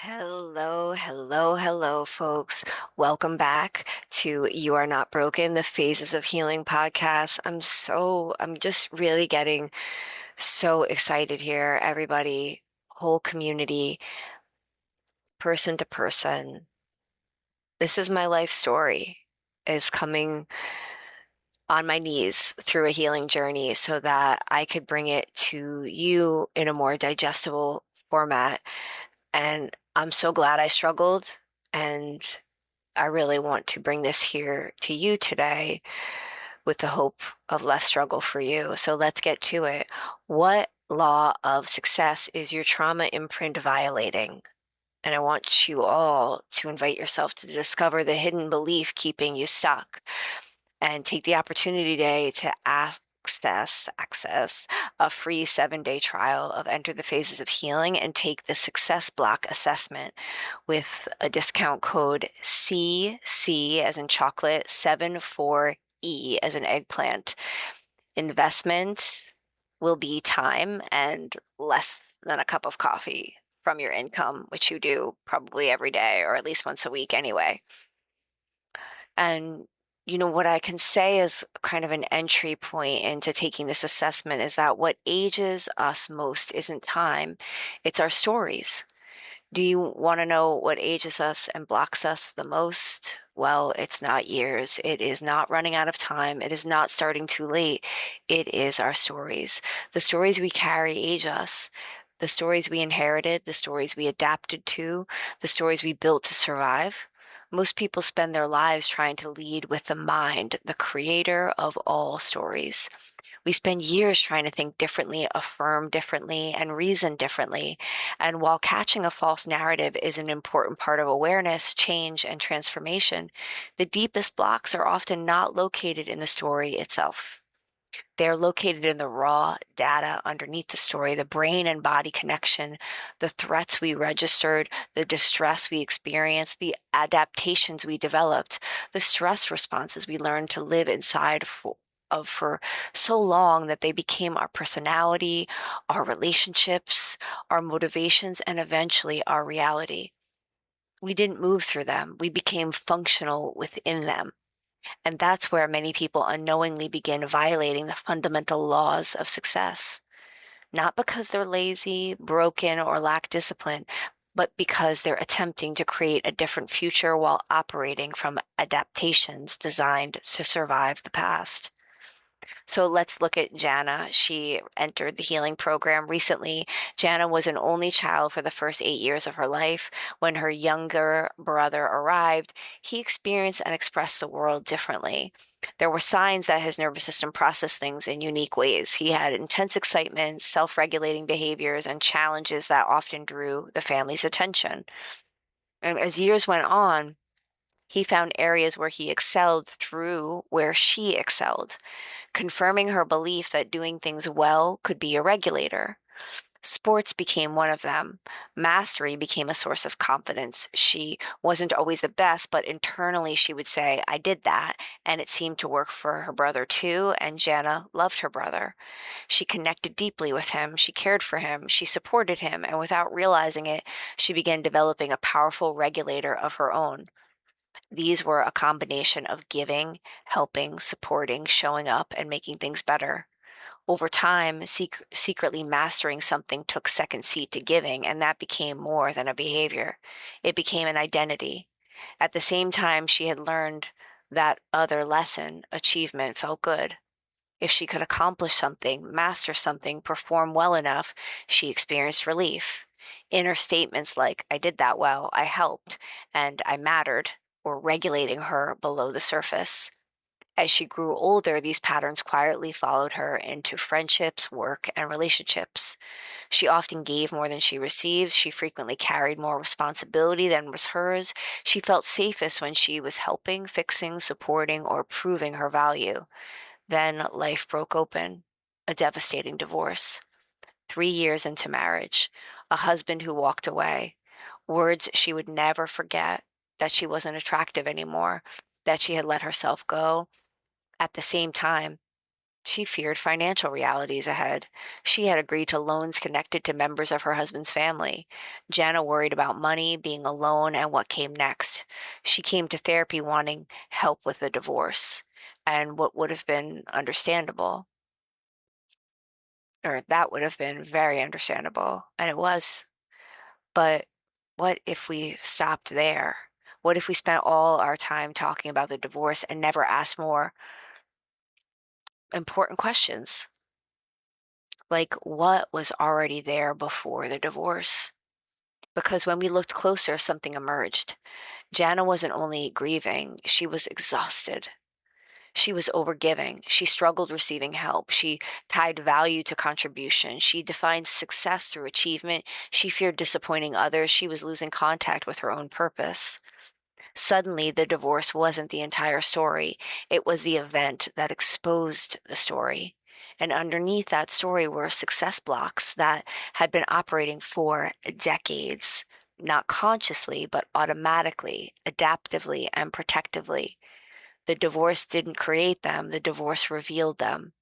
Hello, hello, hello, folks. Welcome back to You Are Not Broken, the Phases of Healing podcast. I'm just really getting so excited here, everybody, whole community, person to person. This is my life story, is coming on my knees through a healing journey so that I could bring it to you in a more digestible format. And I'm so glad I struggled. And I really want to bring this here to you today with the hope of less struggle for you. So let's get to it. What law of success is your trauma imprint violating? And I want you all to invite yourself to discover the hidden belief keeping you stuck and take the opportunity today to access a free 7-day trial of Enter the Phases of Healing and take the Success Block assessment with a discount code CC as in chocolate, 74E as in eggplant. Investment will be time and less than a cup of coffee from your income, which you do probably every day or at least once a week anyway. And what I can say is kind of an entry point into taking this assessment is that what ages us most isn't time, it's our stories. Do you want to know what ages us and blocks us the most? Well, it's not years. It is not running out of time. It is not starting too late. It is our stories. The stories we carry age us. The stories we inherited, the stories we adapted to, the stories we built to survive. Most people spend their lives trying to lead with the mind, the creator of all stories. We spend years trying to think differently, affirm differently, and reason differently. And while catching a false narrative is an important part of awareness, change, and transformation, the deepest blocks are often not located in the story itself. They're located in the raw data underneath the story, the brain and body connection, the threats we registered, the distress we experienced, the adaptations we developed, the stress responses we learned to live inside of for so long that they became our personality, our relationships, our motivations, and eventually our reality. We didn't move through them. We became functional within them. And that's where many people unknowingly begin violating the fundamental laws of success, not because they're lazy, broken, or lack discipline, but because they're attempting to create a different future while operating from adaptations designed to survive the past. So let's look at Jana. She entered the healing program recently. Jana was an only child for the first 8 years of her life. When her younger brother arrived, he experienced and expressed the world differently. There were signs that his nervous system processed things in unique ways. He had intense excitement, self-regulating behaviors, and challenges that often drew the family's attention. And as years went on, he found areas where he excelled through where she excelled, confirming her belief that doing things well could be a regulator. Sports became one of them. Mastery became a source of confidence. She wasn't always the best, but internally she would say, I did that. And it seemed to work for her brother too. And Jana loved her brother. She connected deeply with him. She cared for him. She supported him. And without realizing it, she began developing a powerful regulator of her own. These were a combination of giving, helping, supporting, showing up, and making things better. Over time, secretly mastering something took second seat to giving, and that became more than a behavior. It became an identity. At the same time, she had learned that other lesson, achievement, felt good. If she could accomplish something, master something, perform well enough, she experienced relief. Inner statements like, I did that well, I helped, and I mattered, were regulating her below the surface. As she grew older, these patterns quietly followed her into friendships, work, and relationships. She often gave more than she received. She frequently carried more responsibility than was hers. She felt safest when she was helping, fixing, supporting, or proving her value. Then life broke open, a devastating divorce. 3 years into marriage, a husband who walked away, words she would never forget, that she wasn't attractive anymore, that she had let herself go. At the same time, She feared financial realities ahead. She had agreed to loans connected to members of her husband's family. Jana worried about money, being alone, and what came next. She came to therapy wanting help with the divorce, and what would have been understandable, or that would have been very understandable, and it was. But what if we stopped there? What if we spent all our time talking about the divorce and never asked more important questions? Like, what was already there before the divorce? Because when we looked closer, something emerged. Jana wasn't only grieving, she was exhausted. She was overgiving. She struggled receiving help. She tied value to contribution. She defined success through achievement. She feared disappointing others. She was losing contact with her own purpose. Suddenly, the divorce wasn't the entire story, it was the event that exposed the story. And underneath that story were success blocks that had been operating for decades, not consciously, but automatically, adaptively, and protectively. The divorce didn't create them, the divorce revealed them.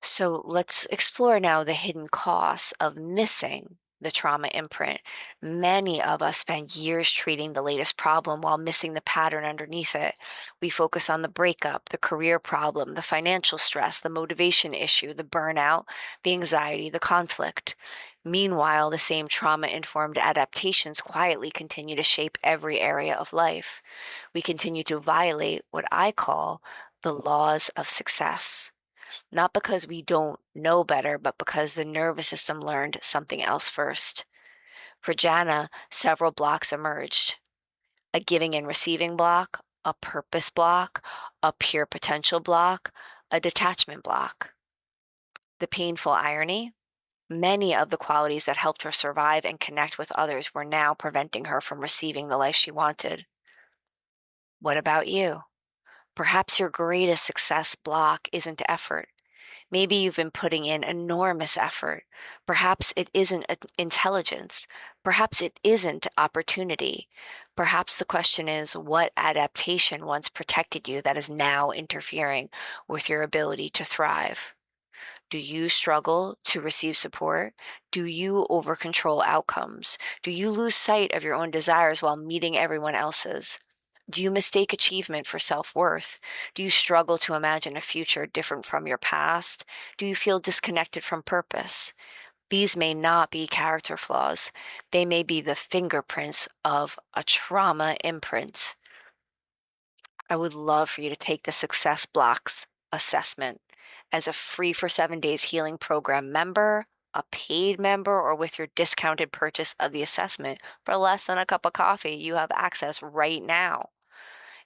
So let's explore now the hidden costs of missing the trauma imprint. Many of us spend years treating the latest problem while missing the pattern underneath it. We focus on the breakup, the career problem, the financial stress, the motivation issue, the burnout, the anxiety, the conflict. Meanwhile, the same trauma informed adaptations quietly continue to shape every area of life. We continue to violate what I call the laws of success, not because we don't know better, but because the nervous system learned something else first. For Jana, several blocks emerged: a giving and receiving block, a purpose block, a pure potential block, a detachment block. The painful irony: many of the qualities that helped her survive and connect with others were now preventing her from receiving the life she wanted. What about you? Perhaps your greatest success block isn't effort. Maybe you've been putting in enormous effort. Perhaps it isn't intelligence. Perhaps it isn't opportunity. Perhaps the question is, what adaptation once protected you that is now interfering with your ability to thrive? Do you struggle to receive support? Do you overcontrol outcomes? Do you lose sight of your own desires while meeting everyone else's? Do you mistake achievement for self worth? Do you struggle to imagine a future different from your past? Do you feel disconnected from purpose? These may not be character flaws, they may be the fingerprints of a trauma imprint. I would love for you to take the Success Blocks assessment as a free for 7 days healing program member, a paid member, or with your discounted purchase of the assessment for less than a cup of coffee. You have access right now.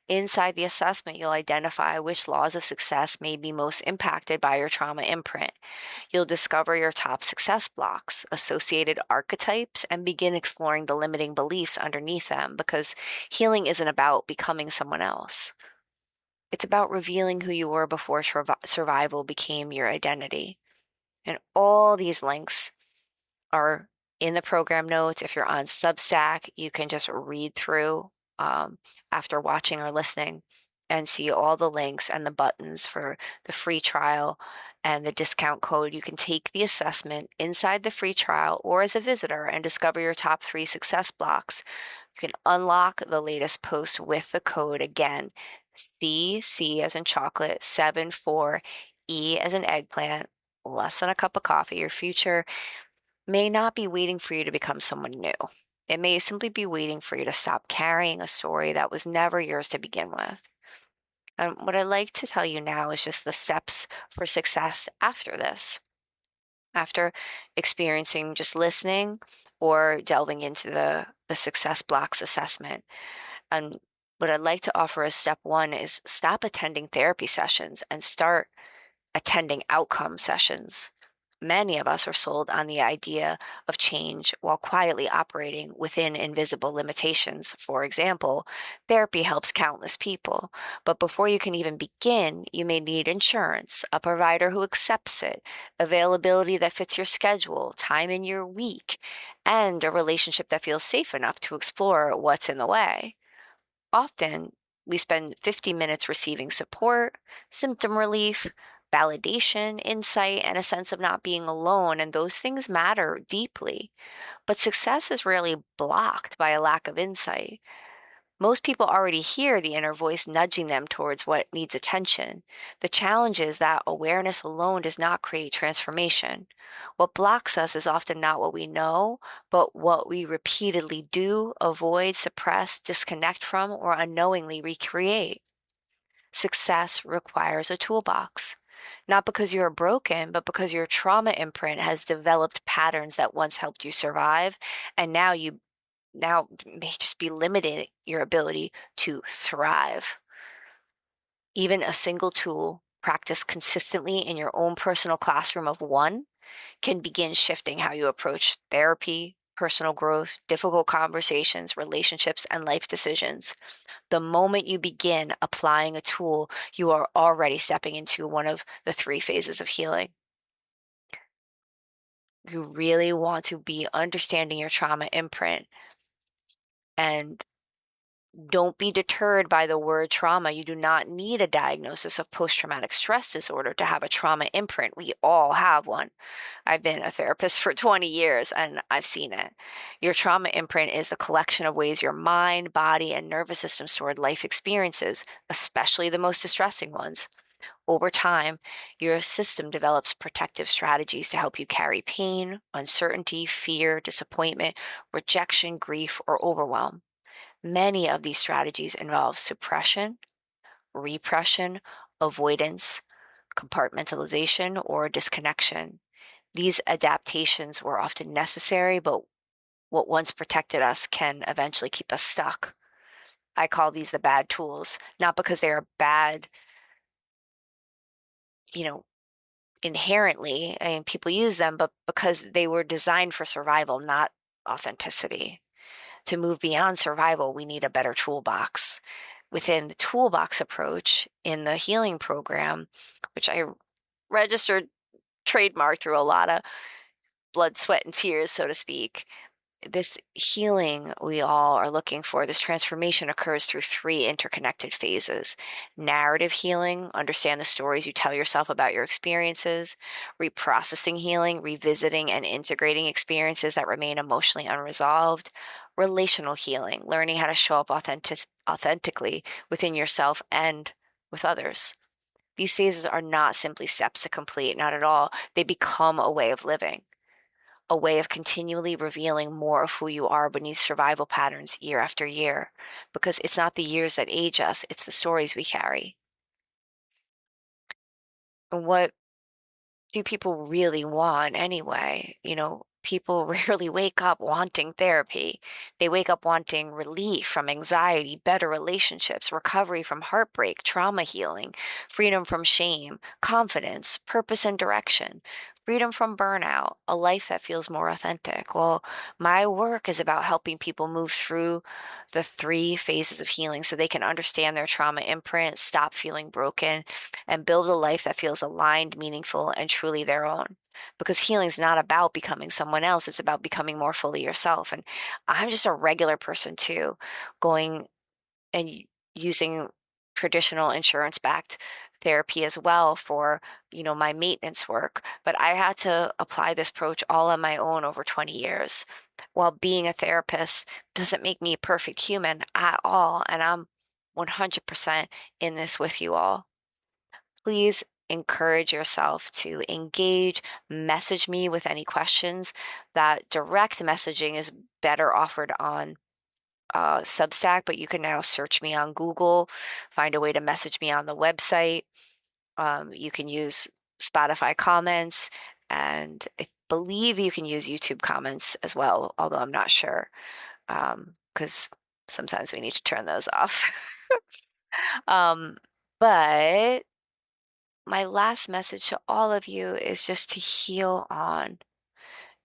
Inside the assessment, you'll identify which laws of success may be most impacted by your trauma imprint. You'll discover your top success blocks, associated archetypes, and begin exploring the limiting beliefs underneath them, because healing isn't about becoming someone else. It's about revealing who you were before survival became your identity. And all these links are in the program notes. If you're on Substack, you can just read through after watching or listening and see all the links and the buttons for the free trial and the discount code. You can take the assessment inside the free trial or as a visitor and discover your top 3 success blocks. You can unlock the latest post with the code again: C as in chocolate, 74E as in eggplant, less than a cup of coffee. Your future may not be waiting for you to become someone new. It may simply be waiting for you to stop carrying a story that was never yours to begin with. And what I'd like to tell you now is just the steps for success after this, after experiencing just listening or delving into the success blocks assessment. And what I'd like to offer as step 1 is stop attending therapy sessions and start attending outcome sessions. Many of us are sold on the idea of change while quietly operating within invisible limitations. For example, therapy helps countless people, but before you can even begin, you may need insurance, a provider who accepts it, availability that fits your schedule, time in your week, and a relationship that feels safe enough to explore what's in the way. Often, We spend 50 minutes receiving support, symptom relief, validation, insight, and a sense of not being alone. And those things matter deeply. But success is rarely blocked by a lack of insight. Most people already hear the inner voice nudging them towards what needs attention. The challenge is that awareness alone does not create transformation. What blocks us is often not what we know, but what we repeatedly do, avoid, suppress, disconnect from, or unknowingly recreate. Success requires a toolbox. Not because you are broken, but because your trauma imprint has developed patterns that once helped you survive, and now may just be limiting your ability to thrive. Even a single tool practiced consistently in your own personal classroom of one can begin shifting how you approach therapy, personal growth, difficult conversations, relationships, and life decisions. The moment you begin applying a tool, you are already stepping into one of the three phases of healing. You really want to be understanding your trauma imprint, and don't be deterred by the word trauma. You do not need a diagnosis of post traumatic stress disorder to have a trauma imprint. We all have one. I've been a therapist for 20 years and I've seen it. Your trauma imprint is the collection of ways your mind, body, and nervous system stored life experiences, especially the most distressing ones. Over time, your system develops protective strategies to help you carry pain, uncertainty, fear, disappointment, rejection, grief, or overwhelm. Many of these strategies involve suppression, repression, avoidance, compartmentalization, or disconnection. These adaptations were often necessary, but what once protected us can eventually keep us stuck. I call these the bad tools, not because they are bad, you know, inherently, I mean, people use them, but because they were designed for survival, not authenticity. To move beyond survival, we need a better toolbox. Within the toolbox approach in the healing program, which I registered trademark through a lot of blood, sweat, and tears, so to speak, this healing we all are looking for, this transformation occurs through three interconnected phases. Narrative healing, understand the stories you tell yourself about your experiences. Reprocessing healing, revisiting and integrating experiences that remain emotionally unresolved. Relational healing, learning how to show up authentically within yourself and with others. These phases are not simply steps to complete, not at all. They become a way of living, a way of continually revealing more of who you are beneath survival patterns year after year. Because it's not the years that age us, it's the stories we carry. And what do people really want anyway? People rarely wake up wanting therapy. They wake up wanting relief from anxiety, better relationships, recovery from heartbreak, trauma healing, freedom from shame, confidence, purpose and direction, freedom from burnout, a life that feels more authentic. Well, my work is about helping people move through the three phases of healing so they can understand their trauma imprint, stop feeling broken, and build a life that feels aligned, meaningful, and truly their own. Because healing is not about becoming someone else, it's about becoming more fully yourself. And I'm just a regular person too, going and using traditional insurance backed therapy as well for my maintenance work, but I had to apply this approach all on my own over 20 years. While being a therapist doesn't make me a perfect human at all, and I'm 100% in this with you all. Please encourage yourself to engage, message me with any questions. That direct messaging is better offered on Substack, but you can now search me on Google, find a way to message me on the website. You can use Spotify comments, and I believe you can use YouTube comments as well, although I'm not sure, because sometimes we need to turn those off. um, but my last message to all of you is just to heal on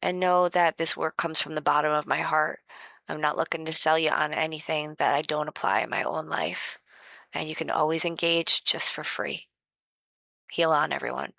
and know that this work comes from the bottom of my heart. I'm not looking to sell you on anything that I don't apply in my own life. And you can always engage just for free. Heal on, everyone.